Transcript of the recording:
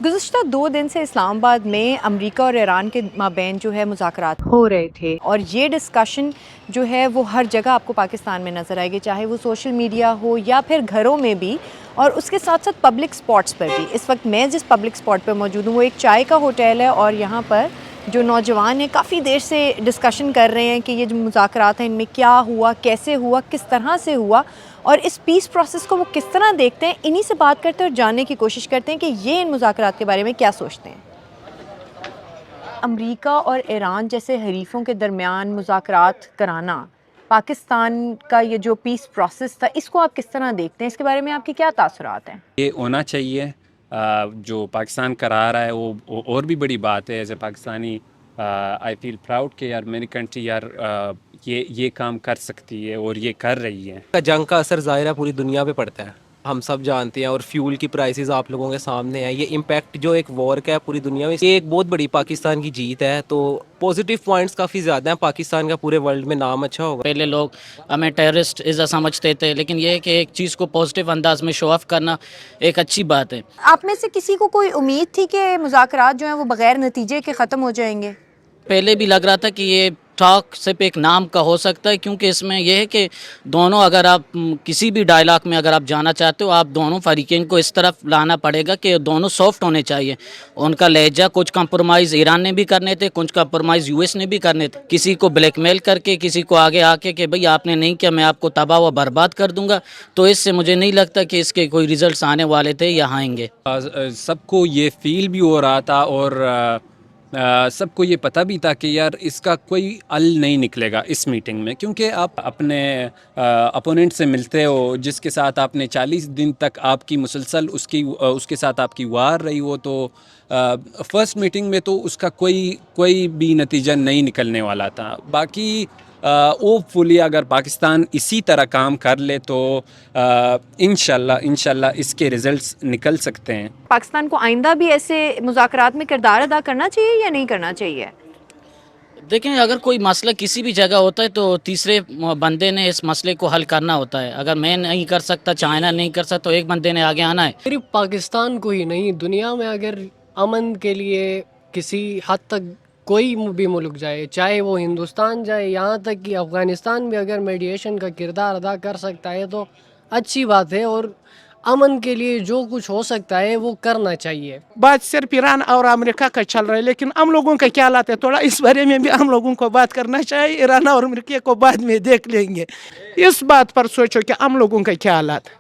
گزشتہ 2 دن سے اسلام آباد میں امریکہ اور ایران کے مابین جو ہے مذاکرات ہو رہے تھے، اور یہ ڈسکشن جو ہے وہ ہر جگہ آپ کو پاکستان میں نظر آئے گی، چاہے وہ سوشل میڈیا ہو یا پھر گھروں میں بھی، اور اس کے ساتھ ساتھ پبلک اسپاٹس پر بھی۔ اس وقت میں جس پبلک اسپاٹ پہ موجود ہوں وہ ایک چائے کا ہوٹل ہے، اور یہاں پر جو نوجوان ہیں کافی دیر سے ڈسکشن کر رہے ہیں کہ یہ جو مذاکرات ہیں ان میں کیا ہوا، کیسے ہوا، کس طرح سے ہوا، اور اس پیس پروسیس کو وہ کس طرح دیکھتے ہیں۔ انہی سے بات کرتے ہیں اور جاننے کی کوشش کرتے ہیں کہ یہ ان مذاکرات کے بارے میں کیا سوچتے ہیں۔ امریکہ اور ایران جیسے حریفوں کے درمیان مذاکرات کرانا، پاکستان کا یہ جو پیس پروسیس تھا، اس کو آپ کس طرح دیکھتے ہیں؟ اس کے بارے میں آپ کے کیا تاثرات ہیں؟ یہ ہونا چاہیے، جو پاکستان کرا رہا ہے وہ اور بھی بڑی بات ہے۔ As a Pakistani I feel proud کہ یار میری کنٹری یار یہ کام کر سکتی ہے اور یہ کر رہی ہے۔ جنگ کا اثر ظاہر ہے پوری دنیا پہ پڑتا ہے، ہم سب جانتے ہیں، اور فیول کی پرائسز آپ لوگوں کے سامنے ہیں۔ یہ امپیکٹ جو ایک وار کا ہے پوری دنیا میں، یہ ایک بہت بڑی پاکستان کی جیت ہے۔ تو پازیٹیو پوائنٹس کافی زیادہ ہیں، پاکستان کا پورے ورلڈ میں نام اچھا ہوگا۔ پہلے لوگ ہمیں ٹیررسٹ ایزا سمجھتے تھے، لیکن یہ ہے کہ ایک چیز کو پازیٹیو انداز میں شو آف کرنا ایک اچھی بات ہے۔ آپ میں سے کسی کو کوئی امید تھی کہ مذاکرات جو ہیں وہ بغیر نتیجے کے ختم ہو جائیں گے؟ پہلے بھی لگ رہا تھا کہ یہ ٹاک صرف ایک نام کا ہو سکتا ہے، کیونکہ اس میں یہ ہے کہ دونوں، اگر آپ کسی بھی ڈائلاگ میں اگر آپ جانا چاہتے ہو، آپ دونوں فریقین کو اس طرف لانا پڑے گا کہ دونوں سافٹ ہونے چاہیے۔ ان کا لہجہ، کچھ کمپرومائز ایران نے بھی کرنے تھے، کچھ کمپرومائز یو ایس نے بھی کرنے تھے۔ کسی کو بلیک میل کر کے، کسی کو آگے آ کے کہ بھئی آپ نے نہیں کیا، میں آپ کو تباہ و برباد کر دوں گا، تو اس سے مجھے نہیں لگتا کہ اس کے کوئی ریزلٹس آنے والے تھے یا آئیں گے۔ سب کو یہ فیل بھی ہو رہا تھا، اور سب کو یہ پتہ بھی تھا کہ یار اس کا کوئی حل نہیں نکلے گا اس میٹنگ میں، کیونکہ آپ اپنے اپوننٹ سے ملتے ہو جس کے ساتھ آپ نے 40 دن تک آپ کی مسلسل اس کے ساتھ آپ کی وار رہی ہو، تو فرسٹ میٹنگ میں تو اس کا کوئی بھی نتیجہ نہیں نکلنے والا تھا۔ باقی ہوپ فلی اگر پاکستان اسی طرح کام کر لے تو انشاءاللہ اس کے ریزلٹس نکل سکتے ہیں۔ پاکستان کو آئندہ بھی ایسے مذاکرات میں کردار ادا کرنا چاہیے یا نہیں کرنا چاہیے؟ دیکھیں، اگر کوئی مسئلہ کسی بھی جگہ ہوتا ہے تو تیسرے بندے نے اس مسئلے کو حل کرنا ہوتا ہے۔ اگر میں نہیں کر سکتا، چائنا نہیں کر سکتا، تو ایک بندے نے آگے آنا ہے۔ صرف پاکستان کو ہی نہیں، دنیا میں اگر امن کے لیے کسی حد تک کوئی بھی ملک جائے، چاہے وہ ہندوستان جائے، یہاں تک کہ افغانستان بھی اگر میڈیشن کا کردار ادا کر سکتا ہے تو اچھی بات ہے، اور امن کے لیے جو کچھ ہو سکتا ہے وہ کرنا چاہیے۔ بات صرف ایران اور امریکہ کا چل رہا ہے، لیکن ہم لوگوں کا کیا حالات ہے، تھوڑا اس بارے میں بھی ہم لوگوں کو بات کرنا چاہیے۔ ایران اور امریکہ کو بعد میں دیکھ لیں گے، اس بات پر سوچو کہ ہم لوگوں کا کیا حالات ہے۔